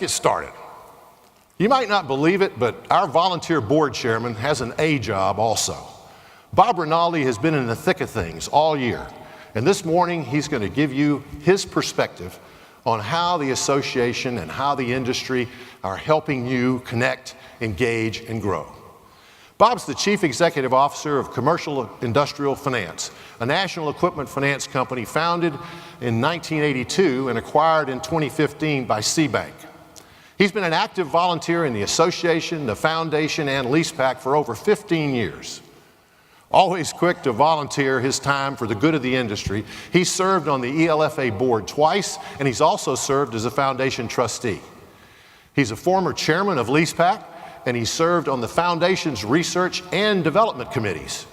Get started. You might not believe it, but our volunteer board chairman has an A job also. Bob Rinaldi has been in the thick of things all year, and this morning he's going to give you his perspective on how the association and how the industry are helping you connect, engage, and grow. Bob's the Chief Executive Officer of Commercial Industrial Finance, a national equipment finance company founded in 1982 and acquired in 2015 by C-Bank. He's been an active volunteer in the association, the foundation, and LeasePack for over 15 years. Always quick to volunteer his time for the good of the industry, he served on the ELFA board twice, and he's also served as a foundation trustee. He's a former chairman of LeasePack, and he served on the foundation's research and development committees.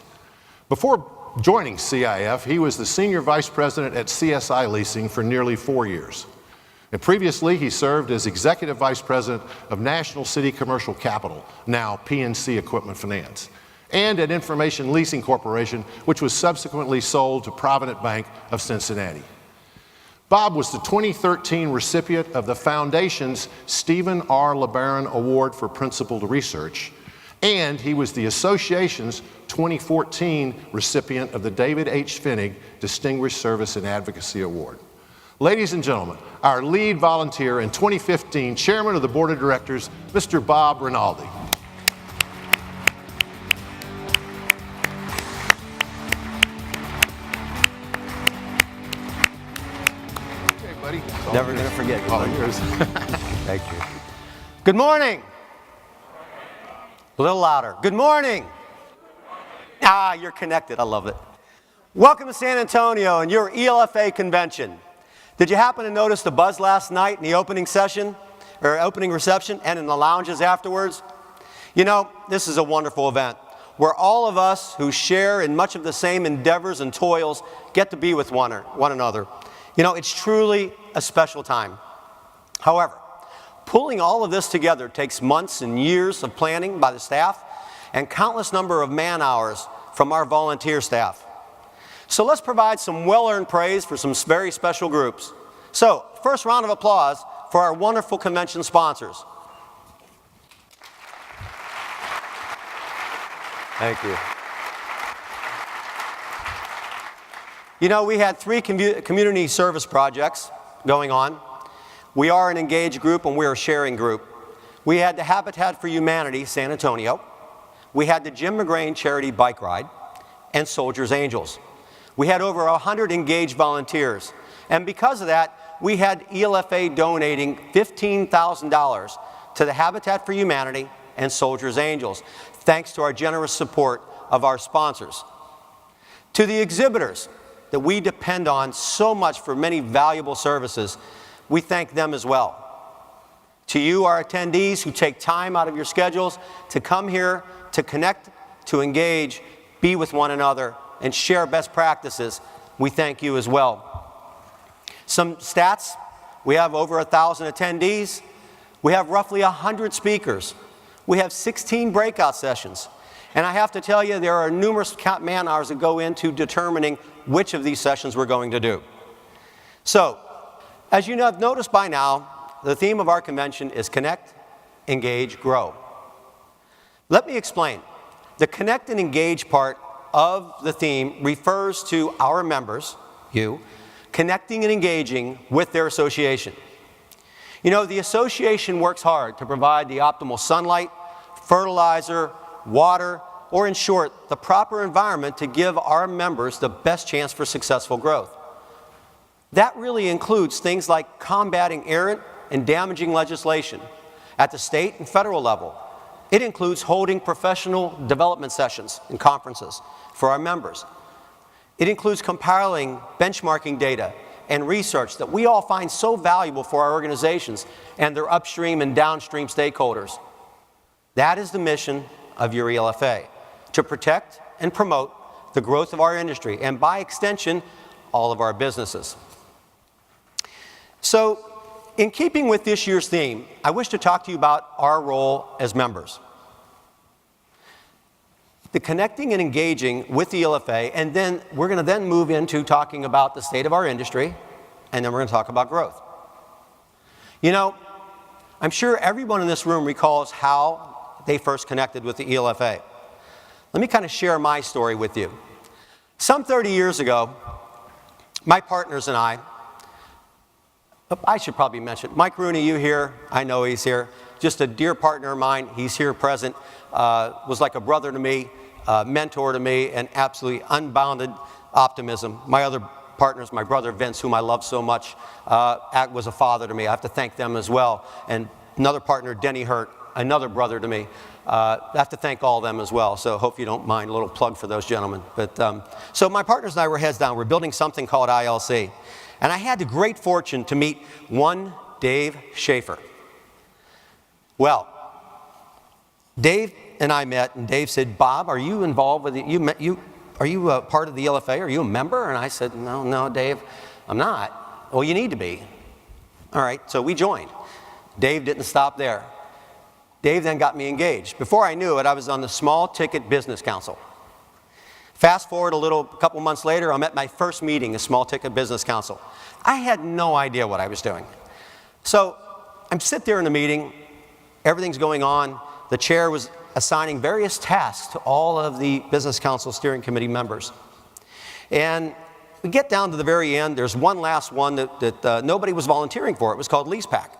Before joining CIF, he was the senior vice president at CSI Leasing for nearly 4 years. And previously, he served as executive vice president of National City Commercial Capital, now PNC Equipment Finance, and at Information Leasing Corporation, which was subsequently sold to Provident Bank of Cincinnati. Bob was the 2013 recipient of the Foundation's Stephen R. LeBaron Award for Principled Research, and he was the Association's 2014 recipient of the David H. Finnig Distinguished Service and Advocacy Award. Ladies and gentlemen, our lead volunteer and 2015 Chairman of the Board of Directors, Mr. Bob Rinaldi. Never going to forget. All yours. Thank you. Good morning. A little louder. Good morning. Ah, you're connected. I love it. Welcome to San Antonio and your ELFA convention. Did you happen to notice the buzz last night in the opening session, or opening reception, and in the lounges afterwards? You know, this is a wonderful event where all of us who share in much of the same endeavors and toils get to be with one another. You know, it's truly a special time. However, pulling all of this together takes months and years of planning by the staff and countless number of man hours from our volunteer staff. So let's provide some well-earned praise for some very special groups. So, first round of applause for our wonderful convention sponsors. Thank you. You know, we had 3 community service projects going on. We are an engaged group and we're a sharing group. We had the Habitat for Humanity, San Antonio. We had the Jim McGrain Charity Bike Ride and Soldiers Angels. We had over 100 engaged volunteers. And because of that, we had ELFA donating $15,000 to the Habitat for Humanity and Soldiers Angels, thanks to our generous support of our sponsors. To the exhibitors that we depend on so much for many valuable services, we thank them as well. To you, our attendees who take time out of your schedules to come here, to connect, to engage, be with one another, and share best practices, we thank you as well. Some stats: we have over 1,000 attendees. We have roughly 100 speakers. We have 16 breakout sessions. And I have to tell you, there are numerous man hours that go into determining which of these sessions we're going to do. So, as you have noticed by now, the theme of our convention is Connect, Engage, Grow. Let me explain. The Connect and Engage part of the theme refers to our members, you, connecting and engaging with their association. You know, the association works hard to provide the optimal sunlight, fertilizer, water, or in short, the proper environment to give our members the best chance for successful growth. That really includes things like combating errant and damaging legislation at the state and federal level. It includes holding professional development sessions and conferences for our members. It includes compiling benchmarking data and research that we all find so valuable for our organizations and their upstream and downstream stakeholders. That is the mission of your ELFA, to protect and promote the growth of our industry and, by extension, all of our businesses. So, in keeping with this year's theme, I wish to talk to you about our role as members. The connecting and engaging with the ELFA, and then we're going to then move into talking about the state of our industry, and then we're going to talk about growth. You know, I'm sure everyone in this room recalls how they first connected with the ELFA. Let me kind of share my story with you. Some 30 years ago, my partners and I should probably mention, Mike Rooney, you here, I know he's here, just a dear partner of mine, he's here present, was like a brother to me, mentor to me, and absolutely unbounded optimism. My other partners, my brother Vince, whom I love so much, was a father to me. I have to thank them as well. And another partner, Denny Hurt, another brother to me. I have to thank all of them as well. So hope you don't mind a little plug for those gentlemen. But so my partners and I were heads down. We're building something called ILC. And I had the great fortune to meet one Dave Schaefer. Well, Dave and I met, and Dave said, Bob, are you involved with are you a part of the ELFA? Are you a member? And I said, no, Dave, I'm not. Well, you need to be. All right, so we joined. Dave didn't stop there. Dave then got me engaged. Before I knew it, I was on the Small Ticket Business Council. Fast forward a couple months later, I'm at my first meeting, the Small Ticket Business Council. I had no idea what I was doing. So I'm sitting there in the meeting, everything's going on. The chair was assigning various tasks to all of the Business Council Steering Committee members. And we get down to the very end, there's one last one that nobody was volunteering for. It was called Lease Pack.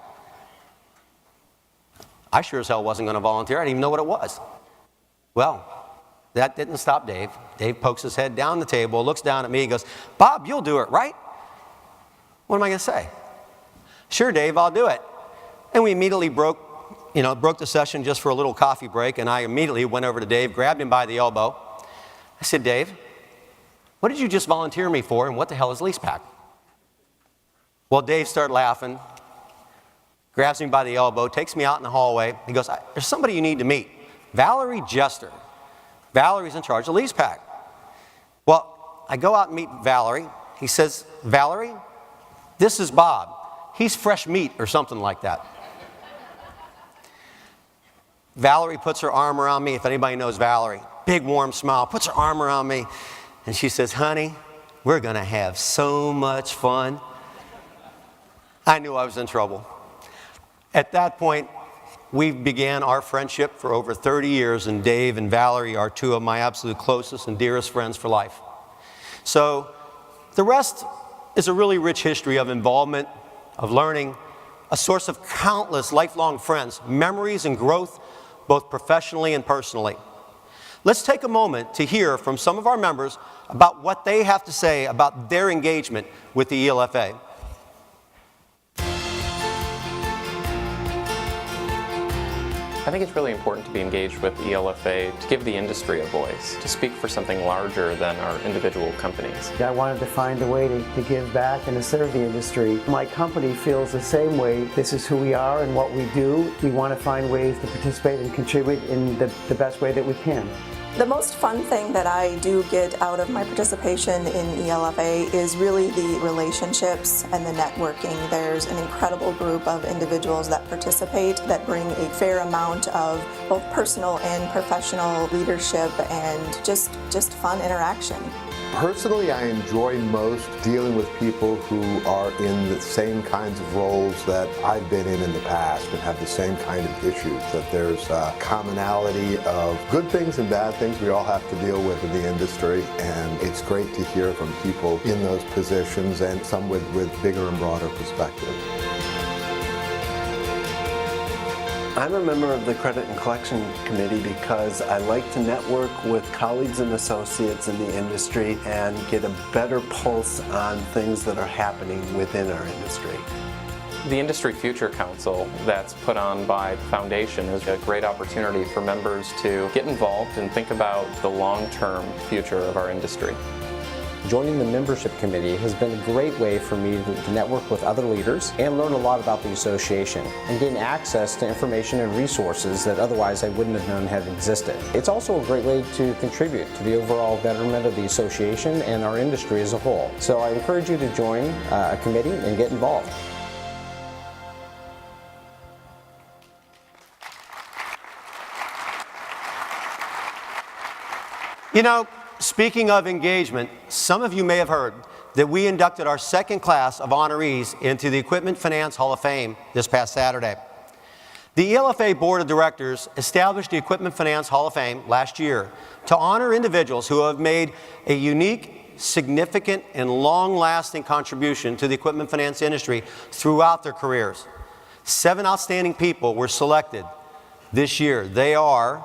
I sure as hell wasn't going to volunteer. I didn't even know what it was. Well, that didn't stop Dave. Dave pokes his head down the table, looks down at me, and goes, Bob, you'll do it, right? What am I going to say? Sure, Dave, I'll do it. And we immediately broke the session just for a little coffee break, and I immediately went over to Dave, grabbed him by the elbow. I said, Dave, what did you just volunteer me for, and what the hell is Lease Pack? Well, Dave started laughing, grabs me by the elbow, takes me out in the hallway. He goes, there's somebody you need to meet, Valerie Jester. Valerie's in charge of Lease Pack. Well, I go out and meet Valerie. He says, Valerie, this is Bob. He's fresh meat or something like that. Valerie puts her arm around me, if anybody knows Valerie. Big warm smile, puts her arm around me, and she says, honey, we're going to have so much fun. I knew I was in trouble. At that point, we began our friendship for over 30 years, and Dave and Valerie are two of my absolute closest and dearest friends for life. So the rest is a really rich history of involvement, of learning, a source of countless lifelong friends, memories and growth, both professionally and personally. Let's take a moment to hear from some of our members about what they have to say about their engagement with the ELFA. I think it's really important to be engaged with ELFA to give the industry a voice, to speak for something larger than our individual companies. I wanted to find a way to give back and to serve the industry. My company feels the same way. This is who we are and what we do. We want to find ways to participate and contribute in the best way that we can. The most fun thing that I do get out of my participation in ELFA is really the relationships and the networking. There's an incredible group of individuals that participate that bring a fair amount of both personal and professional leadership and just fun interaction. Personally, I enjoy most dealing with people who are in the same kinds of roles that I've been in the past and have the same kind of issues, that there's a commonality of good things and bad things we all have to deal with in the industry, and it's great to hear from people in those positions and some with bigger and broader perspective. I'm a member of the Credit and Collection Committee because I like to network with colleagues and associates in the industry and get a better pulse on things that are happening within our industry. The Industry Future Council that's put on by the Foundation is a great opportunity for members to get involved and think about the long-term future of our industry. Joining the membership committee has been a great way for me to network with other leaders and learn a lot about the association and gain access to information and resources that otherwise I wouldn't have known had existed. It's also a great way to contribute to the overall betterment of the association and our industry as a whole. So I encourage you to join a committee and get involved. You know, speaking of engagement, some of you may have heard that we inducted our second class of honorees into the Equipment Finance Hall of Fame this past Saturday. The ELFA Board of Directors established the Equipment Finance Hall of Fame last year to honor individuals who have made a unique, significant, and long-lasting contribution to the equipment finance industry throughout their careers. 7 outstanding people were selected this year. They are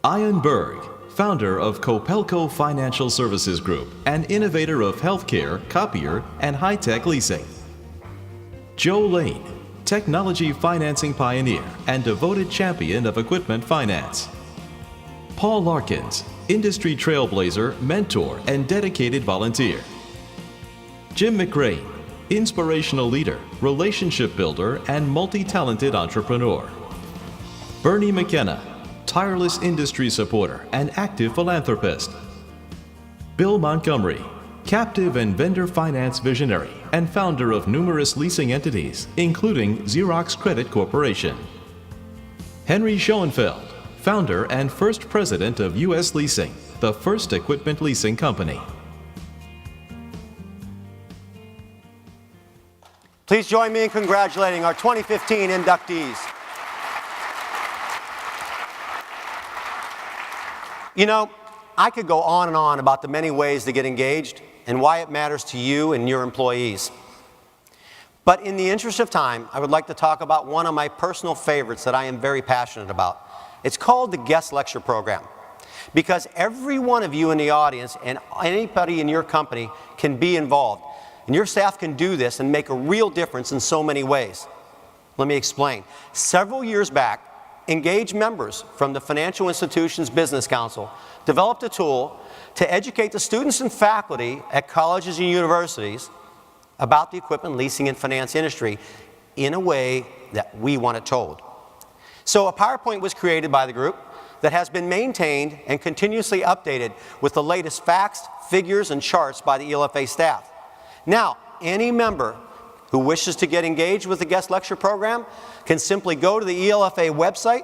Ian Berg, founder of Copelco Financial Services Group, an innovator of healthcare, copier, and high-tech leasing. Joe Lane, technology financing pioneer and devoted champion of equipment finance. Paul Larkins, industry trailblazer, mentor, and dedicated volunteer. Jim McRae, inspirational leader, relationship builder, and multi-talented entrepreneur. Bernie McKenna, tireless industry supporter and active philanthropist. Bill Montgomery, captive and vendor finance visionary and founder of numerous leasing entities, including Xerox Credit Corporation. Henry Schoenfeld, founder and first president of U.S. Leasing, the first equipment leasing company. Please join me in congratulating our 2015 inductees. You know, I could go on and on about the many ways to get engaged and why it matters to you and your employees. But in the interest of time, I would like to talk about one of my personal favorites that I am very passionate about. It's called the Guest Lecture Program, because every one of you in the audience and anybody in your company can be involved. And your staff can do this and make a real difference in so many ways. Let me explain. Several years back, engaged members from the Financial Institutions Business Council developed a tool to educate the students and faculty at colleges and universities about the equipment leasing and finance industry in a way that we want it told. So a PowerPoint was created by the group that has been maintained and continuously updated with the latest facts, figures, and charts by the ELFA staff. Now, any member who wishes to get engaged with the guest lecture program can simply go to the ELFA website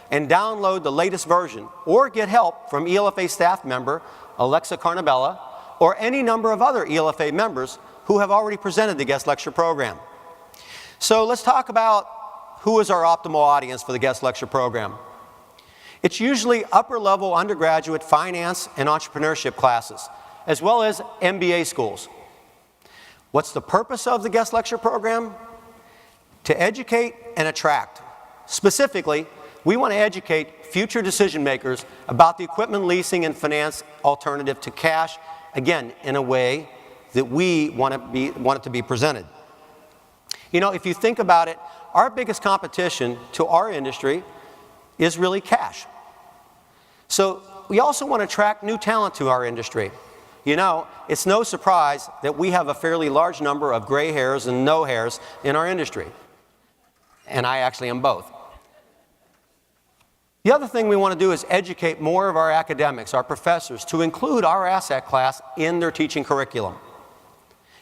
and download the latest version, or get help from ELFA staff member Alexa Carnabella, or any number of other ELFA members who have already presented the guest lecture program. So let's talk about who is our optimal audience for the guest lecture program. It's usually upper-level undergraduate finance and entrepreneurship classes, as well as MBA schools. What's the purpose of the guest lecture program? To educate and attract. Specifically, we want to educate future decision makers about the equipment leasing and finance alternative to cash, again, in a way that we want it to be presented. You know, if you think about it, our biggest competition to our industry is really cash. So we also want to attract new talent to our industry. You know, it's no surprise that we have a fairly large number of gray hairs and no hairs in our industry. And I actually am both. The other thing we want to do is educate more of our academics, our professors, to include our asset class in their teaching curriculum.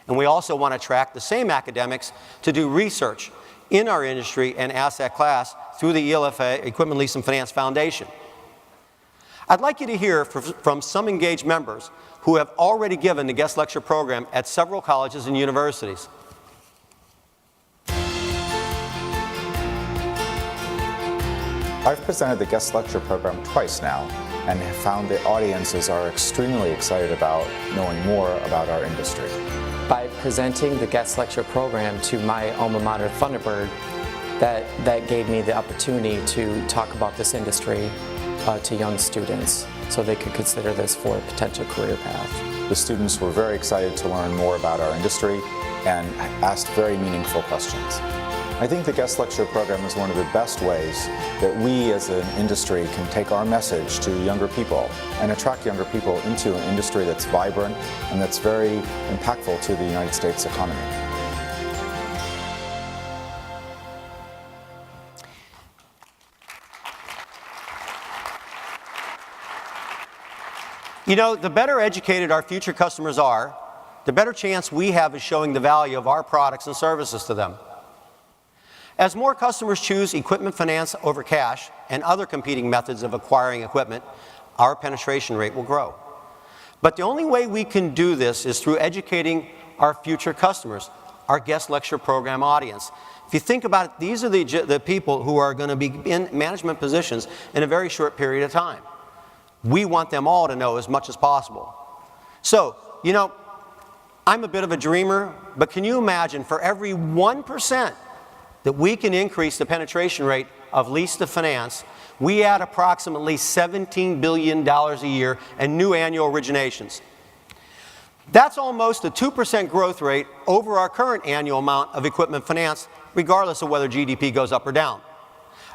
And we also want to attract the same academics to do research in our industry and asset class through the ELFA Equipment Lease and Finance Foundation. I'd like you to hear from some engaged members who have already given the guest lecture program at several colleges and universities. I've presented the guest lecture program twice now and have found the audiences are extremely excited about knowing more about our industry. By presenting the guest lecture program to my alma mater, Thunderbird, that gave me the opportunity to talk about this industry to young students so they could consider this for a potential career path. The students were very excited to learn more about our industry and asked very meaningful questions. I think the guest lecture program is one of the best ways that we as an industry can take our message to younger people and attract younger people into an industry that's vibrant and that's very impactful to the United States economy. You know, the better educated our future customers are, the better chance we have of showing the value of our products and services to them. As more customers choose equipment finance over cash and other competing methods of acquiring equipment, our penetration rate will grow. But the only way we can do this is through educating our future customers our guest lecture program audience. If you think about it, these are the people who are going to be in management positions in a very short period of time. We want them all to know as much as possible. So, you know, I'm a bit of a dreamer, but can you imagine for every 1% that we can increase the penetration rate of lease to finance, we add approximately $17 billion a year in new annual originations. That's almost a 2% growth rate over our current annual amount of equipment finance, regardless of whether GDP goes up or down.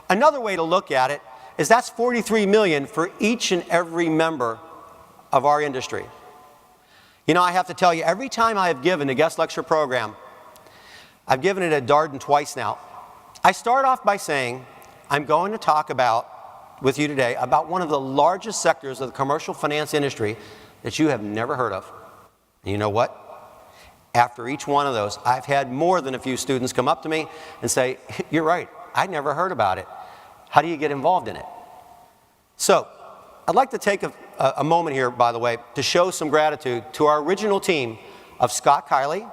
Another way to look at it is that's $43 million for each and every member of our industry. You know, I have to tell you, every time I have given a guest lecture program, I've given it at Darden twice now, I start off by saying, I'm going to talk with you today about one of the largest sectors of the commercial finance industry that you have never heard of. And you know what? After each one of those, I've had more than a few students come up to me and say, you're right, I never heard about it. How do you get involved in it? So, I'd like to take a moment here, by the way, to show some gratitude to our original team of Scott Kiley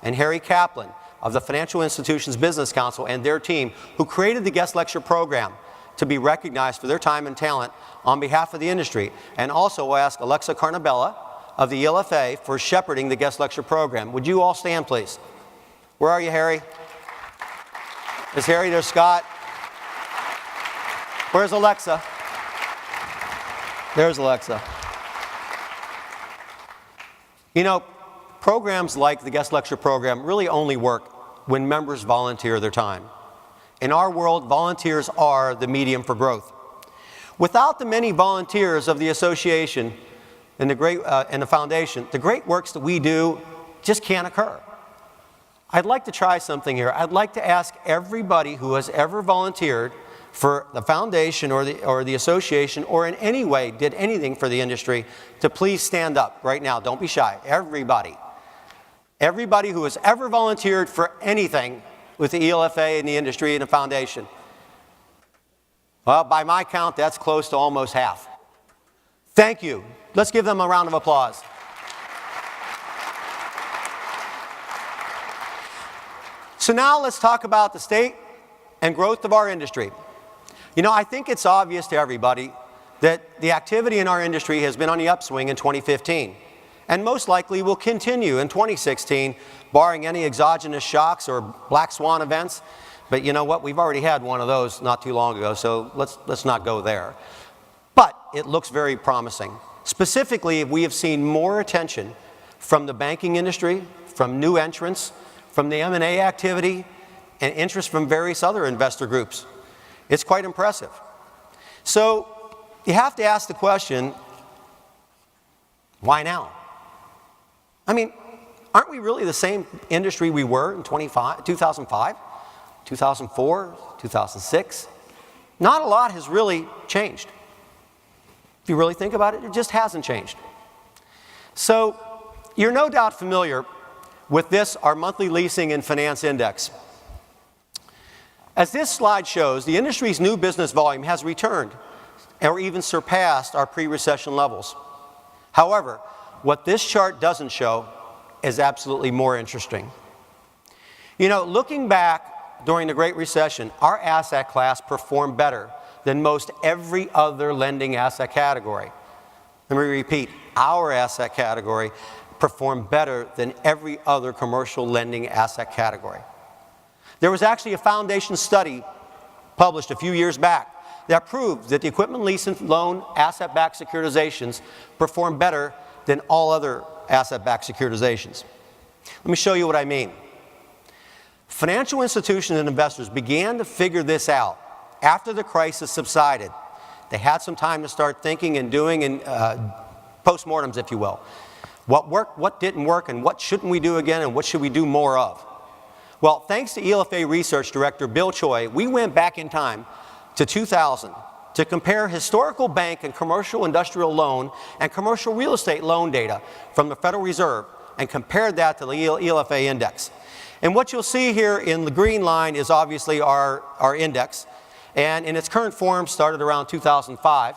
and Harry Kaplan of the Financial Institutions Business Council and their team who created the guest lecture program to be recognized for their time and talent on behalf of the industry. And also we'll ask Alexa Carnabella of the ELFA for shepherding the guest lecture program. Would you all stand, please? Where are you, Harry? There's Harry, there's Scott. Where's Alexa? There's Alexa. You know, programs like the guest lecture program really only work when members volunteer their time. In our world, volunteers are the medium for growth. Without the many volunteers of the association and the foundation, the great works that we do just can't occur. I'd like to try something here. I'd like to ask everybody who has ever volunteered for the foundation or the association or in any way did anything for the industry to please stand up right now. Don't be shy. Everybody. Everybody who has ever volunteered for anything with the ELFA and the industry and the foundation. Well, by my count, that's close to almost half. Thank you. Let's give them a round of applause. So now let's talk about the state and growth of our industry. You know, I think it's obvious to everybody that the activity in our industry has been on the upswing in 2015 and most likely will continue in 2016, barring any exogenous shocks or black swan events. But you know what? We've already had one of those not too long ago, so let's not go there. But it looks very promising. Specifically, we have seen more attention from the banking industry, from new entrants, from the M&A activity, and interest from various other investor groups. It's quite impressive. So you have to ask the question, why now? I mean, aren't we really the same industry we were in 2005, 2004, 2006? Not a lot has really changed. If you really think about it, it just hasn't changed. So you're no doubt familiar with this, our monthly leasing and finance index. As this slide shows, the industry's new business volume has returned or even surpassed our pre-recession levels. However, what this chart doesn't show is absolutely more interesting. You know, looking back during the Great Recession, our asset class performed better than most every other lending asset category. Let me repeat, our asset category performed better than every other commercial lending asset category. There was actually a foundation study published a few years back that proved that the equipment lease and loan asset-backed securitizations performed better than all other asset-backed securitizations. Let me show you what I mean. Financial institutions and investors began to figure this out after the crisis subsided. They had some time to start thinking and doing postmortems, if you will. What worked, what didn't work, and what shouldn't we do again, and what should we do more of? Well, thanks to ELFA Research Director Bill Choi, we went back in time to 2000 to compare historical bank and commercial industrial loan and commercial real estate loan data from the Federal Reserve and compared that to the ELFA index. And what you'll see here in the green line is obviously our index, and in its current form started around 2005.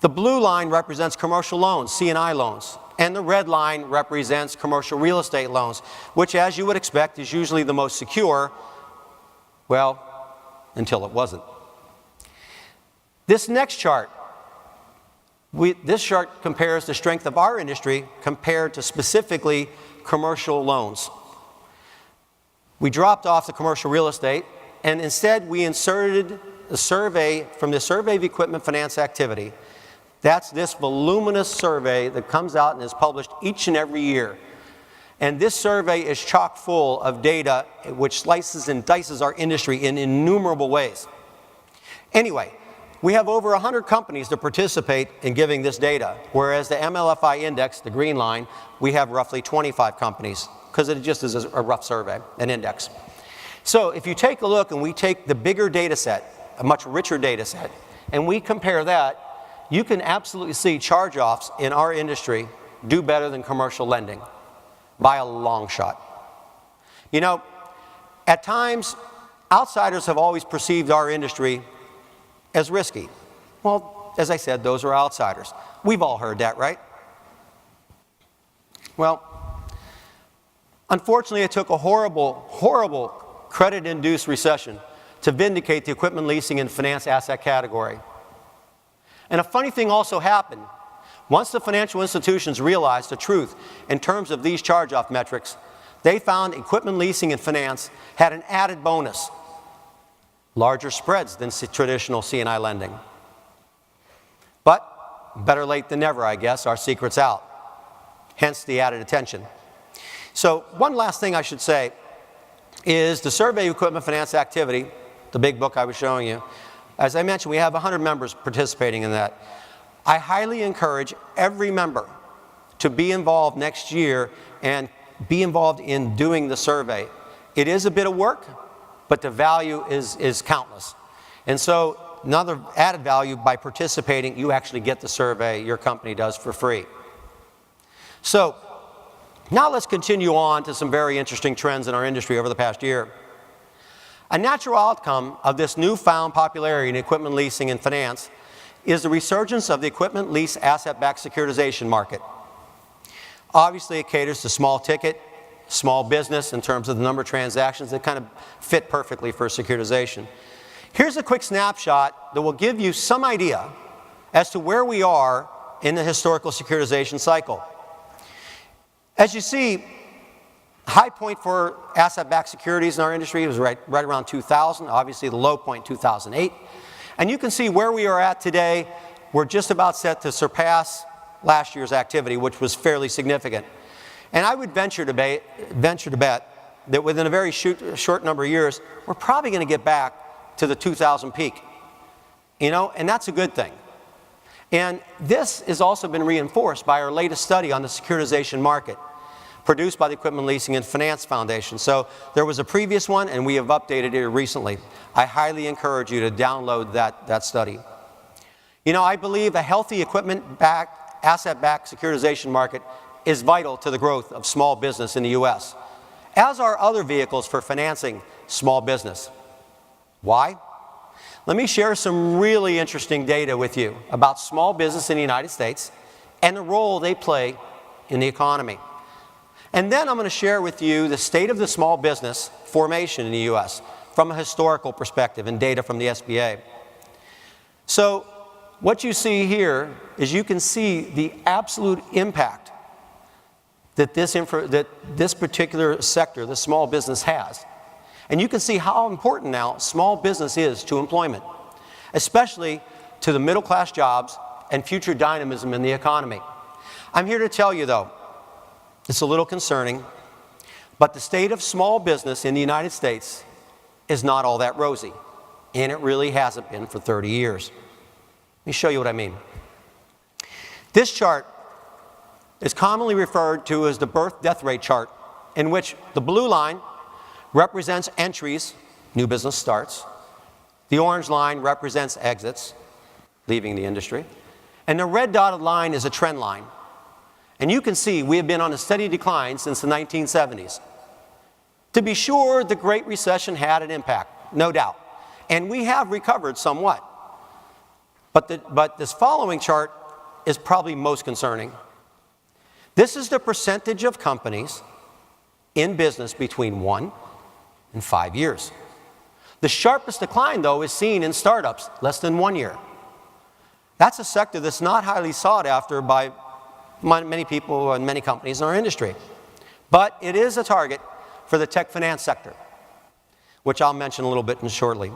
The blue line represents commercial loans, C&I loans. And the red line represents commercial real estate loans, which, as you would expect, is usually the most secure, well, until it wasn't. This next chart, this chart compares the strength of our industry compared to specifically commercial loans. We dropped off the commercial real estate, and instead we inserted a survey from the Survey of Equipment Finance Activity. That's this voluminous survey that comes out and is published each and every year. And this survey is chock full of data which slices and dices our industry in innumerable ways. Anyway, we have over 100 companies that participate in giving this data, whereas the MLFI index, the green line, we have roughly 25 companies, because it just is a rough survey, an index. So if you take a look and we take the bigger data set, a much richer data set, and we compare that, you can absolutely see charge-offs in our industry do better than commercial lending by a long shot. You know, at times, outsiders have always perceived our industry as risky. Well, as I said, those are outsiders. We've all heard that, right? Well, unfortunately, it took a horrible, horrible credit-induced recession to vindicate the equipment leasing and finance asset category. And a funny thing also happened. Once the financial institutions realized the truth in terms of these charge-off metrics, they found equipment leasing and finance had an added bonus: larger spreads than traditional C&I lending. But better late than never, I guess. Our secret's out. Hence the added attention. So one last thing I should say is the Survey of Equipment Finance Activity, the big book I was showing you. As I mentioned, we have 100 members participating in that. I highly encourage every member to be involved next year and be involved in doing the survey. It is a bit of work, but the value is countless. And so another added value, by participating, you actually get the survey your company does for free. So now let's continue on to some very interesting trends in our industry over the past year. A natural outcome of this newfound popularity in equipment leasing and finance is the resurgence of the equipment lease asset-backed securitization market. Obviously, it caters to small ticket, small business in terms of the number of transactions that kind of fit perfectly for securitization. Here's a quick snapshot that will give you some idea as to where we are in the historical securitization cycle. As you see, high point for asset-backed securities in our industry was right around 2000, obviously the low point 2008. And you can see where we are at today. We're just about set to surpass last year's activity, which was fairly significant. And I would venture to bet that within a very short number of years, we're probably going to get back to the 2000 peak. You know, and that's a good thing. And this has also been reinforced by our latest study on the securitization market, produced by the Equipment Leasing and Finance Foundation. So there was a previous one, and we have updated it recently. I highly encourage you to download that study. You know, I believe a healthy asset-backed securitization market is vital to the growth of small business in the U.S., as are other vehicles for financing small business. Why? Let me share some really interesting data with you about small business in the United States and the role they play in the economy. And then I'm going to share with you the state of the small business formation in the U.S. from a historical perspective and data from the SBA. So what you see here is you can see the absolute impact that this particular sector, the small business, has. And you can see how important now small business is to employment, especially to the middle-class jobs and future dynamism in the economy. I'm here to tell you, though, it's a little concerning, but the state of small business in the United States is not all that rosy, and it really hasn't been for 30 years. Let me show you what I mean. This chart is commonly referred to as the birth-death rate chart, in which the blue line represents entries, new business starts. The orange line represents exits, leaving the industry. And the red dotted line is a trend line. And you can see we have been on a steady decline since the 1970s. To be sure, the Great Recession had an impact, no doubt. And we have recovered somewhat. But this following chart is probably most concerning. This is the percentage of companies in business between 1 and 5 years. The sharpest decline, though, is seen in startups, less than 1 year. That's a sector that's not highly sought after by many people and many companies in our industry. But it is a target for the tech finance sector, which I'll mention a little bit shortly.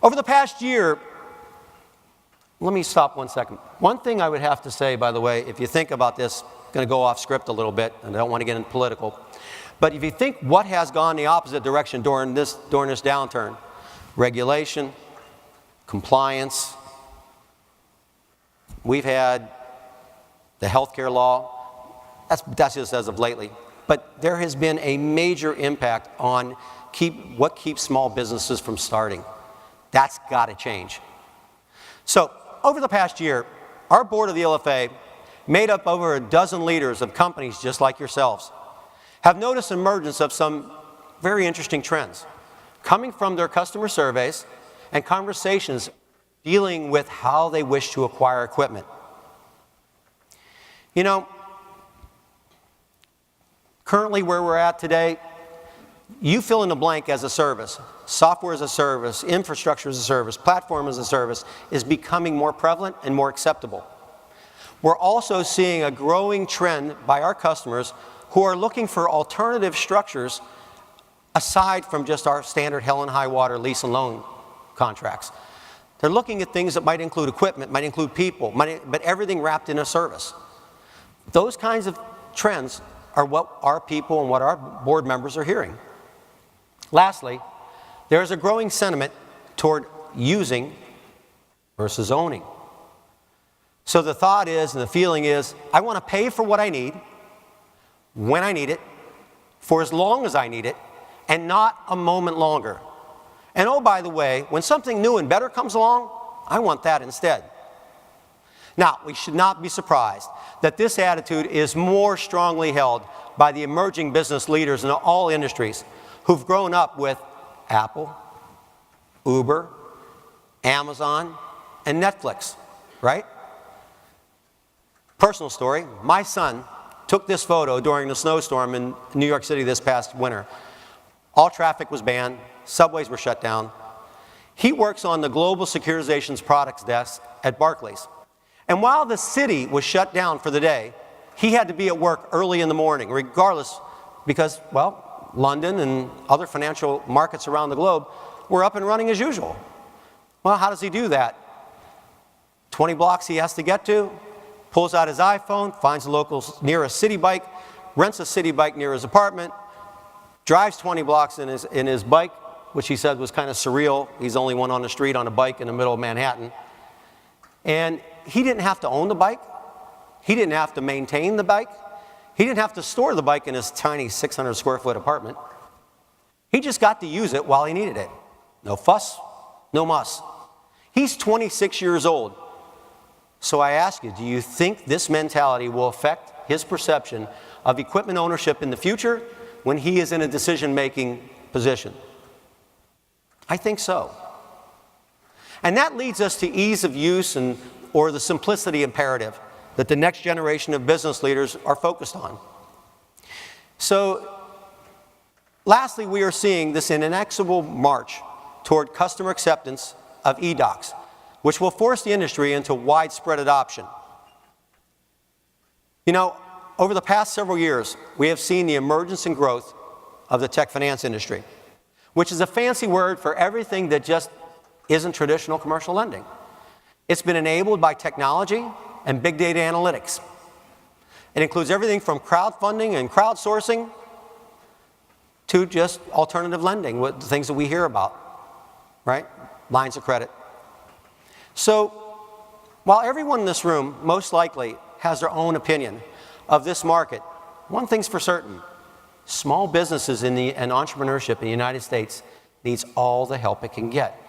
Over the past year, let me stop 1 second. One thing I would have to say, by the way, if you think about this, I'm going to go off script a little bit, and I don't want to get into political. But if you think what has gone the opposite direction during this downturn, regulation, compliance, we've had the healthcare law, that's just as of lately. But there has been a major impact on what keeps small businesses from starting. That's got to change. So over the past year, our board of the ELFA, made up over a dozen leaders of companies just like yourselves, have noticed the emergence of some very interesting trends coming from their customer surveys and conversations dealing with how they wish to acquire equipment. You know, currently where we're at today, you fill in the blank as a service. Software as a service, infrastructure as a service, platform as a service is becoming more prevalent and more acceptable. We're also seeing a growing trend by our customers who are looking for alternative structures aside from just our standard hell and high water lease and loan contracts. They're looking at things that might include equipment, might include people, but everything wrapped in a service. Those kinds of trends are what our people and what our board members are hearing. Lastly, there is a growing sentiment toward using versus owning. So the thought is, and the feeling is, I want to pay for what I need, when I need it, for as long as I need it, and not a moment longer. And oh, by the way, when something new and better comes along, I want that instead. Now, we should not be surprised that this attitude is more strongly held by the emerging business leaders in all industries who've grown up with Apple, Uber, Amazon, and Netflix, right? Personal story, my son took this photo during the snowstorm in New York City this past winter. All traffic was banned, subways were shut down. He works on the global securitizations products desk at Barclays. And while the city was shut down for the day, he had to be at work early in the morning, regardless, because, well, London and other financial markets around the globe were up and running as usual. Well, how does he do that? 20 blocks he has to get to, pulls out his iPhone, finds the local nearest city bike, rents a city bike near his apartment, drives 20 blocks in his bike, which he said was kind of surreal. He's the only one on the street on a bike in the middle of Manhattan. And he didn't have to own the bike. He didn't have to maintain the bike. He didn't have to store the bike in his tiny 600 square foot apartment. He just got to use it while he needed it. No fuss, no muss. He's 26 years old. So I ask you, do you think this mentality will affect his perception of equipment ownership in the future when he is in a decision-making position? I think so. And that leads us to ease of use or the simplicity imperative that the next generation of business leaders are focused on. So, lastly, we are seeing this inexorable march toward customer acceptance of e-docs, which will force the industry into widespread adoption. You know, over the past several years, we have seen the emergence and growth of the tech finance industry, which is a fancy word for everything that just isn't traditional commercial lending. It's been enabled by technology and big data analytics. It includes everything from crowdfunding and crowdsourcing to just alternative lending, the things that we hear about, right? Lines of credit. So, while everyone in this room most likely has their own opinion of this market, one thing's for certain: small businesses and entrepreneurship in the United States needs all the help it can get.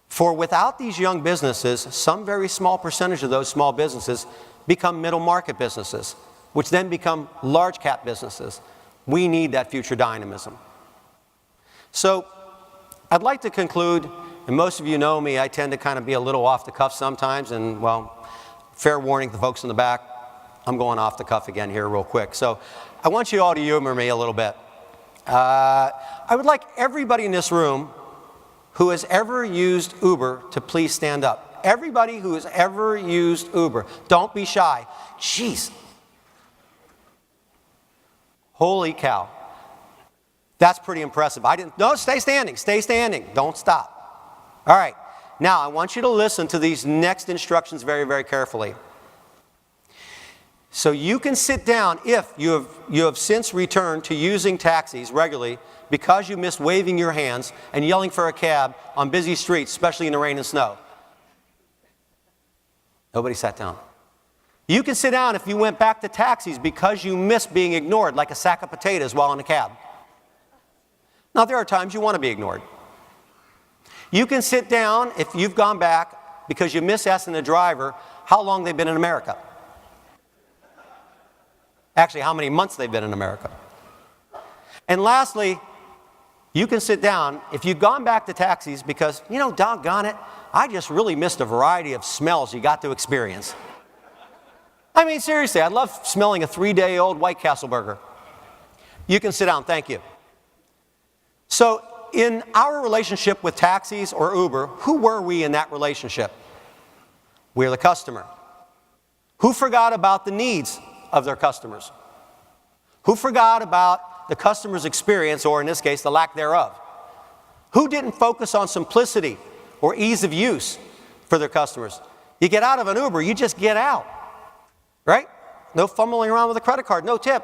For without these young businesses, some very small percentage of those small businesses become middle market businesses, which then become large cap businesses. We need that future dynamism. So, I'd like to conclude, and most of you know me, I tend to kind of be a little off the cuff sometimes, and well, fair warning to the folks in the back, I'm going off the cuff again here real quick. So I want you all to humor me a little bit. I would like everybody in this room who has ever used Uber to please stand up. Everybody who has ever used Uber. Don't be shy. Jeez. Holy cow. That's pretty impressive. No, stay standing, stay standing. Don't stop. All right. Now, I want you to listen to these next instructions very, very carefully. So you can sit down if you have since returned to using taxis regularly because you missed waving your hands and yelling for a cab on busy streets, especially in the rain and snow. Nobody sat down. You can sit down if you went back to taxis because you missed being ignored like a sack of potatoes while in a cab. Now, there are times you want to be ignored. You can sit down if you've gone back because you miss asking the driver how long they've been in America. Actually, how many months they've been in America. And lastly, you can sit down if you've gone back to taxis because, you know, doggone it, I just really missed a variety of smells you got to experience. I mean, seriously, I love smelling a 3-day-old White Castle burger. You can sit down, thank you. So, in our relationship with taxis or Uber, who were we in that relationship? We're the customer. Who forgot about the needs of their customers? Who forgot about the customer's experience, or in this case, the lack thereof? Who didn't focus on simplicity or ease of use for their customers? You get out of an Uber, you just get out, right? No fumbling around with a credit card, no tip.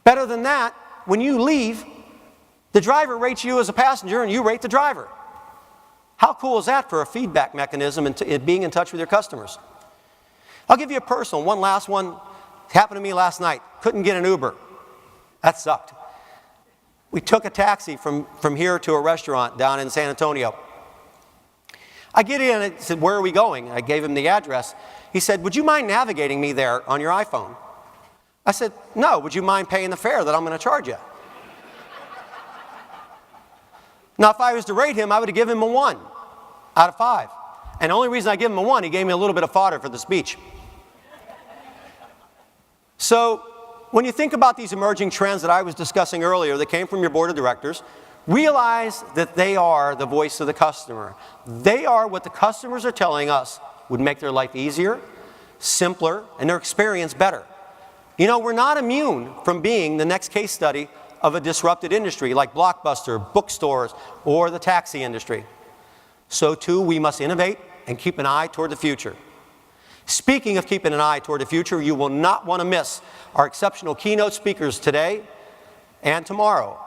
Better than that, when you leave, the driver rates you as a passenger and you rate the driver. How cool is that for a feedback mechanism and being in touch with your customers? I'll give you a personal, one last one. Happened to me last night. Couldn't get an Uber. That sucked. We took a taxi from here to a restaurant down in San Antonio. I get in and said, where are we going? I gave him the address. He said, would you mind navigating me there on your iPhone? I said, no. Would you mind paying the fare that I'm going to charge you? Now, if I was to rate him, I would have given him a 1 out of 5. And the only reason I give him a 1, he gave me a little bit of fodder for the speech. So, when you think about these emerging trends that I was discussing earlier that came from your board of directors, realize that they are the voice of the customer. They are what the customers are telling us would make their life easier, simpler, and their experience better. You know, we're not immune from being the next case study of a disrupted industry like Blockbuster, bookstores, or the taxi industry. So too, we must innovate and keep an eye toward the future. Speaking of keeping an eye toward the future, you will not want to miss our exceptional keynote speakers today and tomorrow.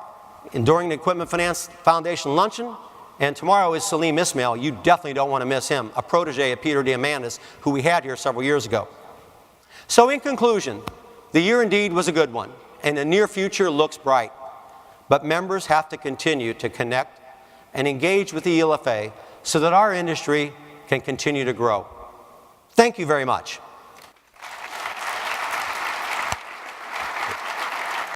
And during the Equipment Finance Foundation luncheon, and tomorrow is Salim Ismail. You definitely don't want to miss him, a protege of Peter Diamandis, who we had here several years ago. So in conclusion, the year indeed was a good one, and the near future looks bright. But members have to continue to connect and engage with the ELFA so that our industry can continue to grow. Thank you very much.